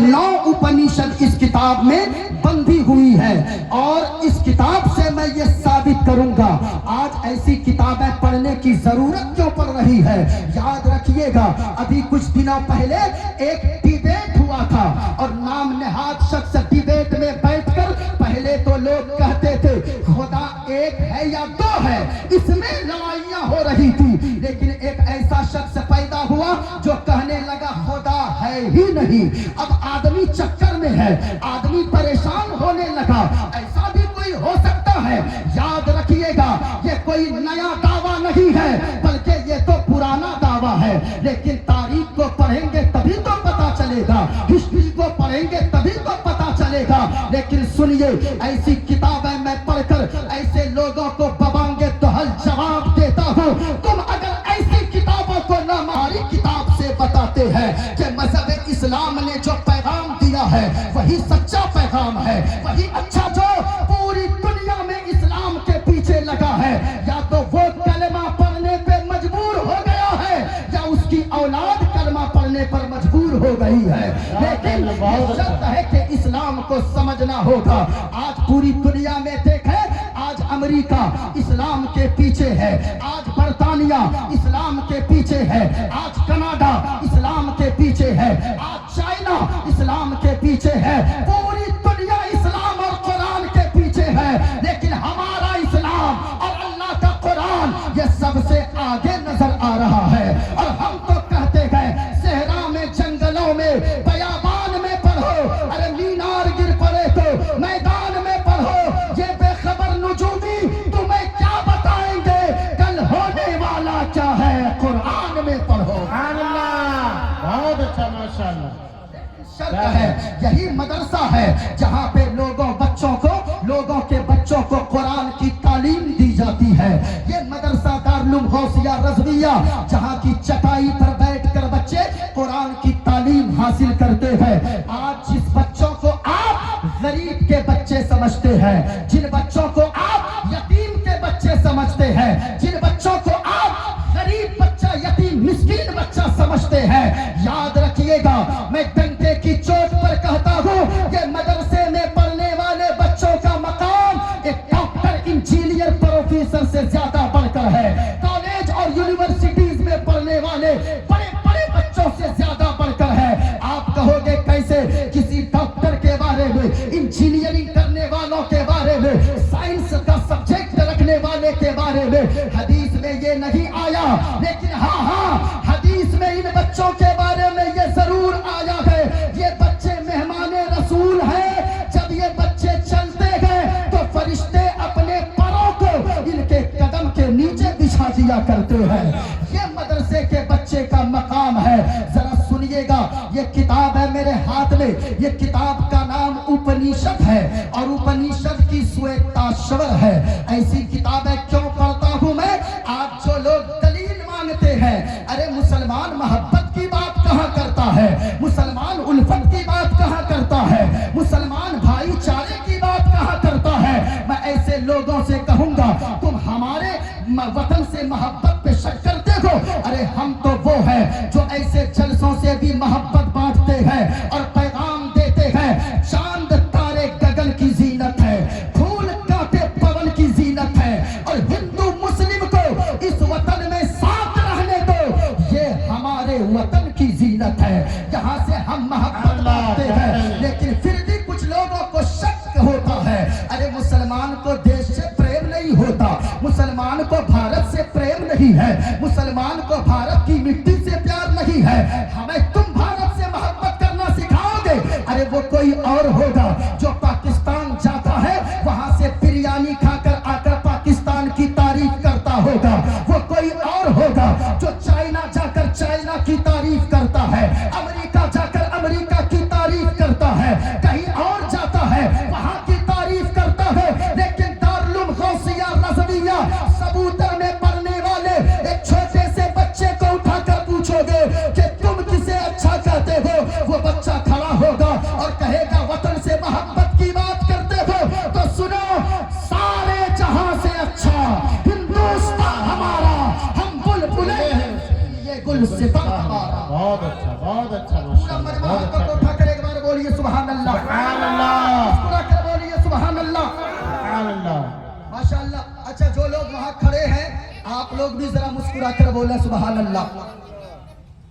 9 उपनिषद इस किताब में बंधी हुई है और इस किताब से मैं ये साबित करूंगा। आज ऐसी किताबें पढ़ने की जरूरत क्यों पड़ रही है? याद रखिएगा, अभी कुछ दिनों पहले एक डिबेट हुआ था और नाम नेहाद शख्स डिबेट में बैठकर पहले तो लोग कहते थे खुदा एक है या 2 है, इसमें लड़ाइयां हो रही थी। लेकिन एक ऐसा शख्स पैदा हुआ जो कहने लगा खुदा है ही नहीं। अब आदमी चक्कर में है, आदमी परेशान होने लगा। ऐसा भी कोई हो सकता है? याद रखिएगा, ये कोई नया दावा नहीं है, बल्कि ये तो पुराना दावा है। लेकिन तारीख को पढ़ेंगे तभी तो पता चलेगा, हिस्ट्री को पढ़ेंगे तभी तो पता चलेगा। लेकिन सुनिए, ऐसी किताबें मैं पढ़कर ऐसे लोगों को बबांगे तो हल जवाब देता हूँ। तुम अगर ऐसी किताबों को ना हमारी किताब से बताते हैं कि मजहब इस्लाम ने जो पैगाम दिया है वही सच्चा पैगाम है, वही अच्छा जो पूरी दुनिया में इस्लाम के पीछे लगा है, या तो वो कलमा पढ़ने पे मजबूर हो गया है या उसकी औलाद कलमा पढ़ने पर मजबूर हो गई है। लेकिन शर्त है कि इस्लाम को समझना होगा। आज पूरी दुनिया में देखें, आज अमेरिका इस्लाम के पीछे है, आज बर्तानिया इस्लाम के पीछे है, आज कनाडा इस्लाम के पीछे है, आज चाइना इस्लाम के पीछे है। पूरी दुनिया इस्लाम और कुरान के पीछे है, लेकिन हमारा इस्लाम और अल्लाह का कुरान ये सबसे आगे नजर आ रहा है। और हम तो कहते गए सहरा में, जंगलों में, बयाबान में पढ़ो, अरे मीनार गिर पड़े तो मैदान में पढ़ो। ये बेखबर नुजूमी तुम्हें क्या बताएंगे, कल होने वाला क्या है कुरान में पढ़ो। बहुत अच्छा, माशाअल्लाह। शर्त है, यही मदरसा है जहाँ पे लोगों के बच्चों को कुरान की तालीम दी जाती है। ये मदरसा दारुल गौसिया रज़विया, जहाँ की चटाई पर बैठकर बच्चे कुरान की तालीम हासिल करते हैं। आज जिस बच्चों को आप गरीब के बच्चे समझते हैं, जिन बच्चों को आप यतीम के बच्चे समझते हैं, जिन बच्चों को आप गरीब बच्चा, यतीम, मिस्कीन बच्चा समझते हैं, याद रखिएगा, मैं डंके की चोट पर कहता हूँ, ये मदरसे में पढ़ने वाले बच्चों का मकाम एक डॉक्टर, इंजीनियर, प्रोफेसर से ज्यादा बढ़कर है। कॉलेज और यूनिवर्सिटीज में पढ़ने वाले बड़े बड़े बच्चों से ज्यादा बढ़कर है। आप कहोगे कैसे? किसी डॉक्टर के बारे में, इंजीनियरिंग करने वालों के बारे में, साइंस का सब्जेक्ट रखने वाले के बारे में हदीस में ये नहीं आया, लेकिन हाँ, हदीस में इन बच्चों के बारे में ये जरूर आया है, ये बच्चे मेहमाने रसूल हैं। जब ये बच्चे चलते हैं तो फरिश्ते अपने पैरों को इनके कदम के नीचे बिछा दिया करते हैं। ये मदरसे के बच्चे का मकाम है। जरा सुनिएगा, ये किताब है मेरे हाथ में, ये किताब का नाम उपनिषद है और उपनिषद की श्वेताश्वर है। ऐसी किताबें क्यों पढ़ता हूं मैं? आज जो लोग दलील मांगते हैं, अरे मुसलमान मोहब्बत की बात कहां करता है, मुसलमान उल्फत की बात कहां करता है, मुसलमान भाईचारे की बात कहां करता है? मैं ऐसे लोगों से कहूंगा, तुम हमारे वतन से मोहब्बत पे शक करते हो? अरे हम तो वो हैं जो ऐसे जलसों से भी मोहब्बत बांटते हैं और पैगाम देते हैं। चांद तारे गगन की जीनत है, फूल कांटे पवन की जीनत है, और हिंदू मुस्लिम को इस वतन में साथ रहने दो, ये हमारे वतन की जीनत है, यहाँ से हम मोहब्बत बांटते हैं। लेकिन फिर भी कुछ लोगों को शक होता है, अरे मुसलमान को देश से प्रेम नहीं होता, मुसलमान को भारत से प्रेम नहीं है, मुसलमान को भारत की मिट्टी से प्यार नहीं है, हमें तुम भारत से मोहब्बत करना सिखाओगे? अरे वो कोई और होगा जो पाकिस्तान जाता है, वहां से बिरयानी खाकर आकर पाकिस्तान की तारीफ करता होगा। वो कोई और होगा जो चाइना जाकर चाइना की तारीफ करता है, अमेरिका जाकर अमेरिका की तारीफ करता है, कहीं और जाता है वहां की तारीफ करता है। लेकिन दारुल गौसिया रज़विया सबूतर में पढ़ने वाले एक छोटे से बच्चे को उठाकर पूछोगे कि तुम किसे अच्छा कहते हो, वो बच्चा खड़ा होगा और कहेगा वतन से मोहब्बत की बात करते हो। तो सुनो, सारे जहां से अच्छा हिंदुस्तान हमारा, हम बुलबुले हैं, ये गुलसितान हमारा। बहुत अच्छा, बहुत अच्छा, माशाअल्लाह, बहुत अच्छा। बोलिए सुभान अल्लाह, सुभान अल्लाह, मुस्कुरा कर बोलिए सुभान अल्लाह, सुभान अल्लाह। माशाअल्लाह। अच्छा, जो लोग वहां खड़े हैं आप लोग भी जरा मुस्कुरा कर बोले सुभान अल्लाह।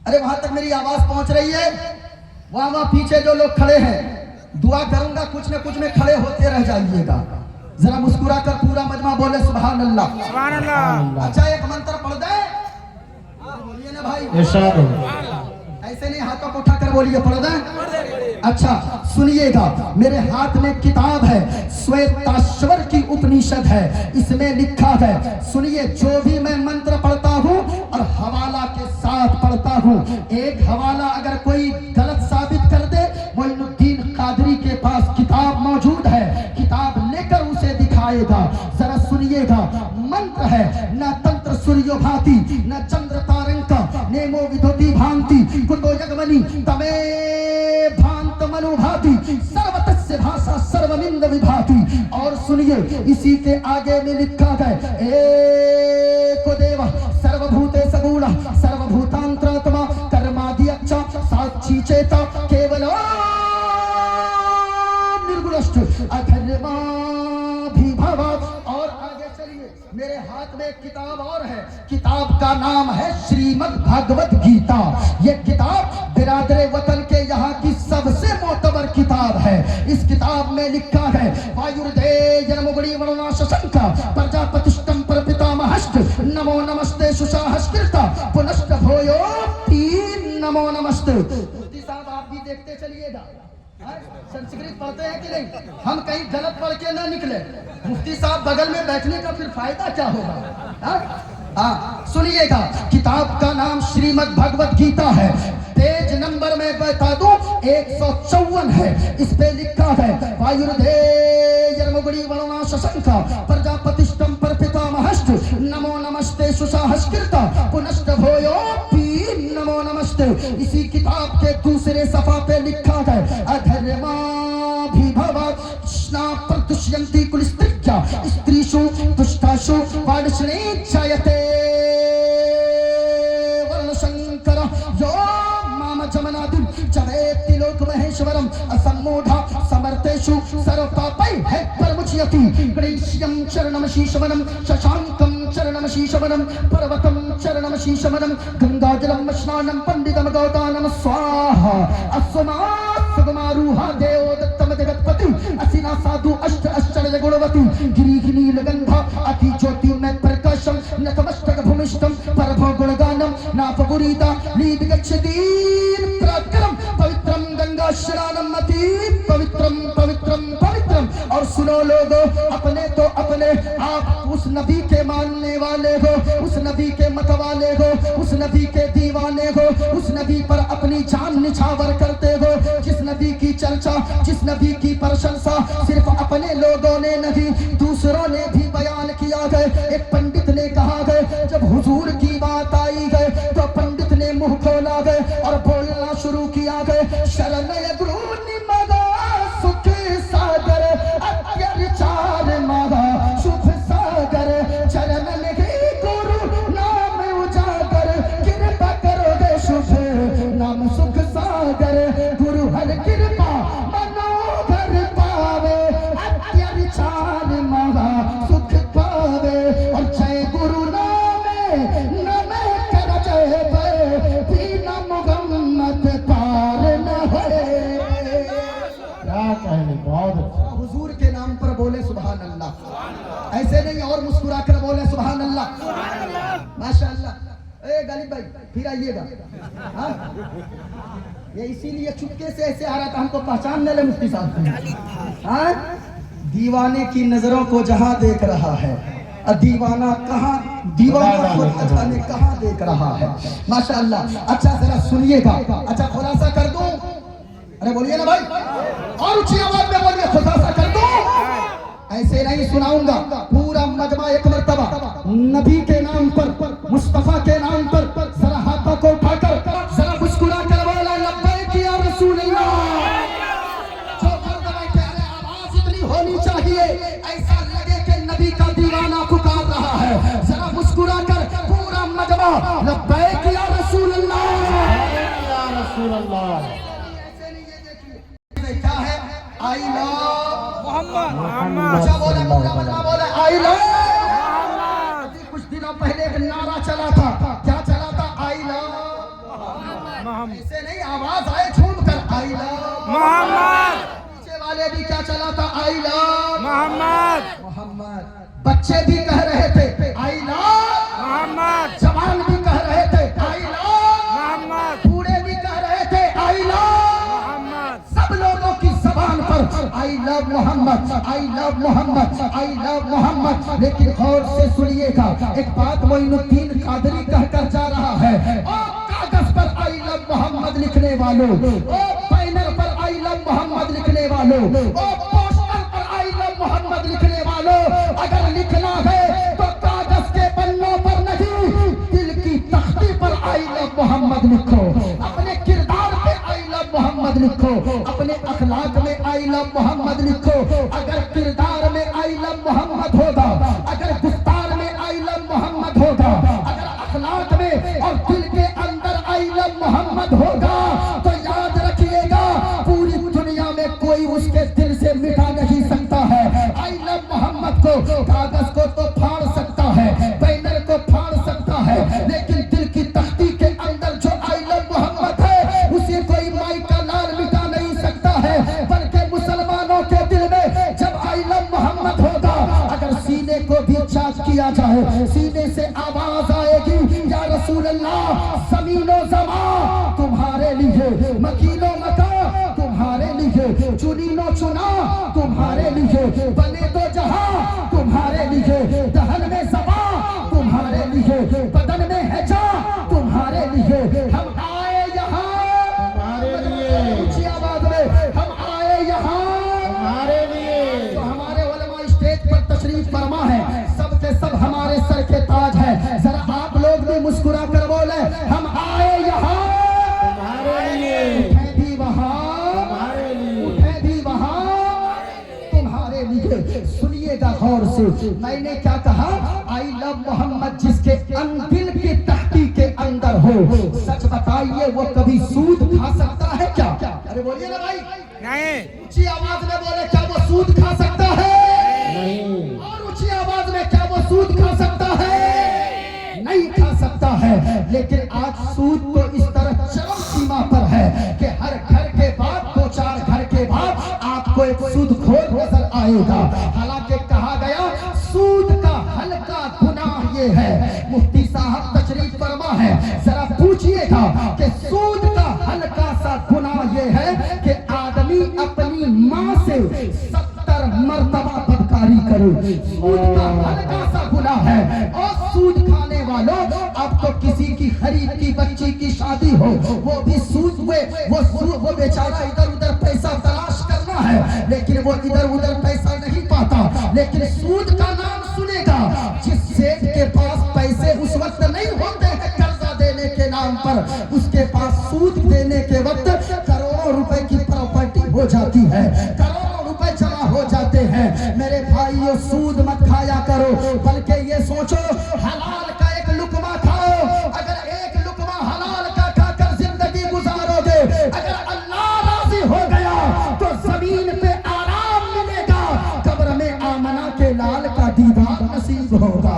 अरे वहां तक मेरी आवाज पहुंच रही है? वहां पीछे जो लोग खड़े हैं, दुआ करूंगा कुछ न कुछ में खड़े होते रह जाइएगा। जरा मुस्कुरा कर पूरा मजमा बोले सुभान अल्लाह, सुभान अल्लाह। अच्छा एक मंत्र पढ़ दे, बोलिए ना भाई, इरशाद हो। ऐसे नहीं हाथों को उठाकर बोलिए, पढ़ दें। अच्छा सुनिएगा, मेरे हाथ में किताब है, श्वेताश्वर की उपनिषद है, इसमें लिखा है, सुनिए, जो भी मैं मंत्र पढ़ता हूँ और हवाला के साथ पढ़ता हूँ, एक हवाला अगर कोई गलत साबित कर दे, मोइनुद्दीन कादरी के पास किताब मौजूद है, किताब लेकर उसे दिखाएगा। जरा सुनिएगा, मंत्र है, न तंत्र सूर्यो भांति, न चंद्र तारंका, नेमो विधोति भांति, कुतो यगमनि तमे भांत मनुभाति, सर्वतस्य भाषा सर्वमिंद विभाति। और सुनिए, इसी के आगे में लिखा है, एको देव सर्वभूते सगुण सर्वभूतांतरात्मा कर्मादि अच्छा साक्षी चेता केवल निर्गुणस्थ अधर्माभिभव। और आगे चलिए, मेरे हाथ में एक किताब और है, किताब का नाम है श्रीमद् भागवत गीता। ये किताब बिरादरे वतन के यहाँ की सबसे मोतबर किताब है। इस किताब में लिखा है, वायुर्दे जन्मगुणी वरुणा शशंका प्रजापतिष्ठम पर पितामहश्च नमो नमस्ते सुशाहस्कृता पुनश्च भोयो नमो नमस्ते। मुफ्ती साहब आप भी देखते चलिएगा, संस्कृत पढ़ते हैं कि नहीं? हम कहीं गलत पढ़ के ना निकले। मुफ्ती साहब बगल में बैठने का फिर फायदा क्या होगा? सुनिएगा, किताब का नाम श्रीमद् भगवत गीता है। पेज नंबर में बता दूं 154 है। इस पे लिखा है, वायुर्धेयर्मुगुणी वरुणा शशंका प्रजापतिष्ठम पर पितामहश्च नमो नमस्ते सुशाहस्कृता पुनश्च भोयोऽपि नमो नमस्ते। इसी किताब के दूसरे सफा पे लिखा है, अधर्माभिभव स्ना प्रदुष्यन्ति कुलस्त्रिया स्त्रीषु दुष्टाषु वार्ष्णेच्छायते वर्णशंकर यो माम जमनादिं चवेत्ति लोक महेश्वरम असम्मूढ़ा समर्थेषु सर्वपापैः परमुच्यति। गणेश्यं चरणं शीशवनं शशांकं चरणं शीशवनं पर्वतं चरणं शीशवनं गंगाजलं स्नानं पंडितं गौदानं स्वाहा अस्मा सुगमारूहा देवो दत्तम जगत्पति असिना साधु अष्ट आश्चर्य गुणवती गिरिगिनी लगंधा अति ज्योति में प्रकाशम नतमस्तक भूमिष्ठम परभो गुणगानम नापगुरीता लीद गच्छति प्राक्रम पवित्रम गंगा स्नानम अति पवित्रम पवित्रम पवित्रम। और सुनो लोगों, अपने तो अपने आप उस नबी के मानने वाले हो, उस नबी के मत वाले हो, उस नबी के दीवाने हो, उस नबी पर अपनी जान निछावर करते हो। जिस नबी की चर्चा, जिस नबी की प्रशंसा सिर्फ अपने लोगों ने नहीं, दूसरों ने भी बयान किया है। एक पंडित ने कहा है, जब हुजूर की बात आई है तो पंडित ने मुंह खोला है और बोलना शुरू किया है, शरणय गुरु निमगा सुख सागर अत्याचार मगा शुभ सागर चरण में गुरु नाम उजागर कृपा करोगे शुभ नाम सुख सागर गुरु हर कृपा मनोहर पावे अत्याचार मगा सुख पावे। और जय गुरु नामे नमे कर जय बिना मुगम्मत पार न होए। क्या कहने, बहुत अच्छा। हुजूर के नाम पर बोले सुभान अल्लाह, ऐसे नहीं और मुस्कुरा कर बोले सुभान अल्लाह, माशाअल्लाह। ए गालिब भाई फिर आइएगा, हाँ? ये इसीलिए चुपके से ऐसे आ रहा था, हमको पहचान न ले मुफ्ती साहब। हाँ? दीवाने की नजरों को जहां देख रहा है, दीवाना कहाँ, दीवाना को अचानक कहाँ देख रहा है, माशाअल्लाह। अच्छा जरा सुनिएगा, अच्छा खुलासा कर दूं, अरे बोलिए ना भाई, और ऊंची आवाज में बोलिए, खुलासा कर दूं। ऐसे नहीं सुनाऊंगा, पूरा मजमा एक मर्तबा नबी के नाम पर, मुस्तफा के नाम पर जरा हाथों को उठाकर जरा मुस्कुरा कर बोला लब्बैक या रसूल अल्लाह। जो मर्तबा प्यारे आवाज इतनी होनी चाहिए, ऐसा लगे कि नबी का दीवाना पुकार रहा है। जरा मुस्कुरा कर पूरा मजमा लब्बैक या रसूल अल्लाह, या रसूल अल्लाह। आई लव मोहम्मद अच्छा बोले पूरा बदला बोले आई लव। कुछ दिनों पहले एक नारा चला था, क्या चला था? I love. ऐसे नहीं, आवाज आए झूम कर आई लव मोहम्मद पीछे वाले भी क्या चला था? I love Muhammad Muhammad. बच्चे भी कह रहे थे आई लव मोहम्मद जवान भी कह रहे थे आई लव मोहम्मद बूढ़े भी कह रहे थे आई लव। मोहम्मद सब लोगों की जबान पर I love Muhammad, I love Muhammad, I love Muhammad. लेकिन गौर से सुनिएगा, एक बात मोइनुद्दीन कादरी कहकर जा रहा है। ओ कागज पर आई लव मोहम्मद लिखने वालों, ओ बैनर पर आई लव मोहम्मद लिखने वालों, ओ पोस्टर पर आई लव मोहम्मद लिखने वालों, अगर लिखना है तो कागज के पन्नों पर नहीं, दिल की तख्ती पर आई लव मोहम्मद लिखो। अपने किरदार पे आई लव मोहम्मद लिखो, अपने अखलाक में आई लव मोहम्मद लिखो। अगर किरदार में आई लव मोहम्मद होगा, अगर गुफ्तार में आई लव मोहम्मद होगा, अगर अखलाक में और दिल के अंदर आई लव मोहम्मद होगा, तो याद रखिएगा पूरी दुनिया में कोई उसके दिल से मिटा नहीं सकता है। आई लव मोहम्मद को कागज को तो फाड़ सकता है, बैनर को फाड़ सकता है, लेकिन दिल की तख्ती के अंदर जो आई लव मोहम्मद है उसे कोई माई का लाल मिटा नहीं सकता है। बल्कि मुसलमानों के दिल में जब आई लव मोहम्मद होगा, अगर सीने को भी चाक किया जाए, सीने से आवाज आएगी या रसूल अल्लाह, ज़मीनो ज़मा तुम्हारे लिए, मकीनो मका तुम्हारे लिए, चुनीनो चुना तुम्हारे लिए, बने तो जहां तुम्हारे लिए, दहन में ज़बा तुम्हारे लिए, बदन में है जा तुम्हारे लिए। हम आए यहाँ तुम्हारे लिए, ऊंची आवाज में हम आए यहाँ तुम्हारे लिए। तो हमारे उलमा स्टेज पर तशरीफ फरमा है, सब के सब हमारे सर के ताज है। जरा आप लोग भी मुस्कुरा कर बोले हम आए यहाँ तुम्हारे लिए, उठे भी वहाँ, तुम्हारे लिए। उठे भी वहाँ तुम्हारे लिए। सुनिएगा गौर से, मैंने क्या कहा? आई लव मोहम्मद जिसके दिल की तख्ती के अंदर हो, सच बताइए वो कभी सूद खा सकता है क्या? अरे बोलिए ना भाई, नहीं ऊंची आवाज में बोले क्या वो सूद खा सकता है? नहीं, और ऊंची आवाज में क्या वो सूद खा सकता है? नहीं खा सकता है। लेकिन आज सूद तो इस तरह चरम सीमा पर है कि हर घर के बाद, दो चार घर के बाद आपको एक सूदखोर नजर आएगा। हालांकि कहा गया सूद का हल्का गुनाह ये है, मुफ्ती साहब तशरीफ फरमा है, जरा पूछिएगा कि सूद का हल्का सा गुनाह ये है कि आदमी अपनी माँ से 70 मर्तबा बदकारी करे। सूद का हल्का सा गुनाह है। और सूद खाने वालों, अब तो किसी की गरीब की बच्ची की शादी हो, वो भी सूद में वो बेचारा इधर उधर पैसा तलाश करना है, लेकिन वो इधर उधर पैसा नहीं पाता। लेकिन सूद का नाम सुनेगा, जिस सेठ के पास पैसे उस वक्त नहीं होते हैं कर्जा देने के नाम पर, उसके पास सूद देने के वक्त करोड़ों रुपए की प्रॉपर्टी हो जाती है, करोड़ों रुपए जमा हो जाते हैं। मेरे भाइयों, सूद मत खाया करो, बल्कि ये सोचो हलाल का एक लुकमा खाओ। अगर एक लुकमा हलाल का खाकर जिंदगी गुजारोगे, अगर अल्लाह राजी हो गया तो जमीन पे आराम मिलेगा, कब्र में आमना के लाल का दीदार नसीब होगा।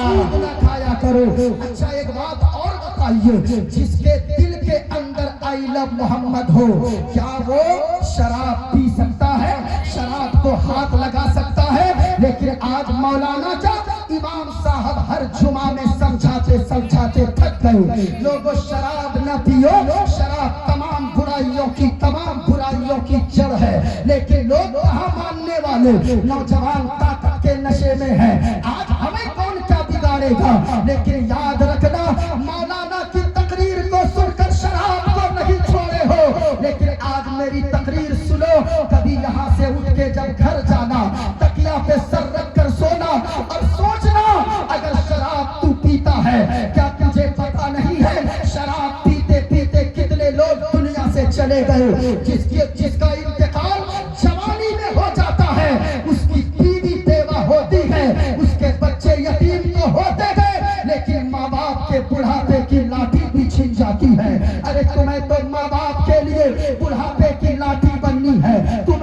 सूद ना खाया करो। अच्छा एक बात और बताइए, जिसके दिल के अंदर आई लव मोहम्मद हो, क्या वो शराब पी सकता है? शराब को हाथ लगा सकता है? लेकिन आज मौलाना क्या इमाम साहब हर जुमा में समझाते समझाते थक गए, लोगों शराब न पियो, शराब तमाम बुराइयों की जड़ है। लेकिन लोग कहाँ मानने वाले, नौजवान ताकत के नशे में है। आज हमें कौन क्या बिगाड़ेगा? लेकिन याद रखना, मौलाना की तकरीर को सुनकर शराब को नहीं छोड़े हो, लेकिन आज मेरी तकरीर सुनो। कभी यहाँ से उठ के जब घर जाना, तकिया पे सर रख कर सोना और सोचना, अगर शराब तू पीता है, क्या तुझे पता नहीं है शराब पीते पीते कितने लोग दुनिया से चले गए? जिसका इंतकाल जवानी में हो जाता है, उसकी बीवी बेवा होती है, उसके बच्चे यतीम तो होते गए, लेकिन माँ बाप के बुढ़ापे की लाठी भी छिन जाती है। अरे तुम्हें तो माँ बाप के लिए बुढ़ापे की लाठी बननी है, तुम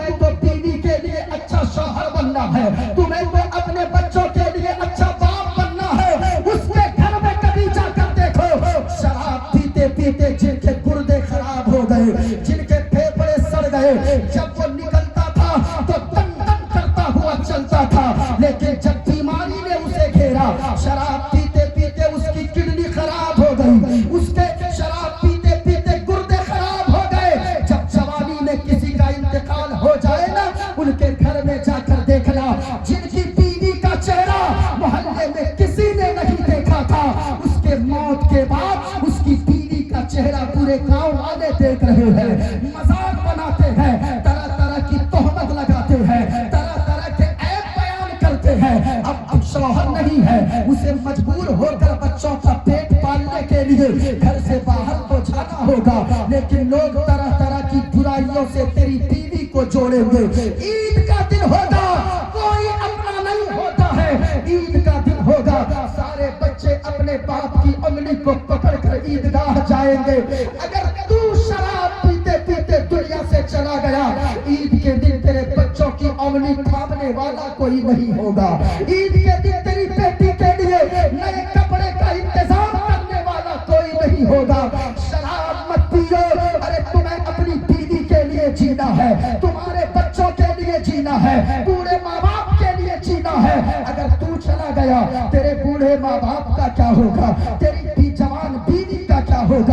है। तुम्हें तो अपने बच्चों के लिए अच्छा बाप बनना है, उसके घर में कभी जाकर देखो। शराब पीते पीते जिनके गुर्दे खराब हो गए, जिनके फेफड़े सड़ गए, जब वो निकलता था तो दम दम करता हुआ चलता था, लेकिन जब बीमारी ने उसे घेरा, शराब पीते पीते उसकी किडनी खराब हो गई, उसके शराब पीते पीते गुर्दे खराब हो गए। जब जवानी में किसी का इंतकाल हो जाए ना, उनके घर में जाकर देखना, जिनकी बीवी का चेहरा मोहल्ले में किसी ने नहीं देखा था, उसके मौत के बाद उसकी बीवी का चेहरा पूरे गांव वाले देख रहे हैं, मजाक बनाते हैं, तरह तरह की तोहमत लगाते हैं, तरह तरह के ऐब बयान करते हैं। अब शौहर नहीं है, उसे मजबूर होकर बच्चों का पेट पालने के लिए घर से बाहर तो जाना होगा, लेकिन लोग तरह तरह की बुराइयों से तेरी बीवी को जोड़ेंगे। ईद का दिन होगा, कोई अपना नहीं होता है, ईद का दिन होगा, सारे बच्चे अपने बाप की उंगली को पकड़कर ईदगाह जाएंगे। अगर तू शराब पीते पीते दुनिया से चला गया, ईद के दिन तेरे बच्चों की उंगली थामने वाला कोई नहीं होगा। ईद के दिन तेरी बेटी के लिए नए कपड़े का इंतजाम करने वाला कोई नहीं होगा। शराब मत पियो, अरे तुम्हें अपनी बीवी के लिए जीना है, तुम्हारे बच्चों के लिए जीना है, पूरे माँ बाप के लिए जीना है। अगर तू चला गया, तेरे बूढ़े माँ बाप का क्या होगा, तेरी जवान बीवी का क्या होगा।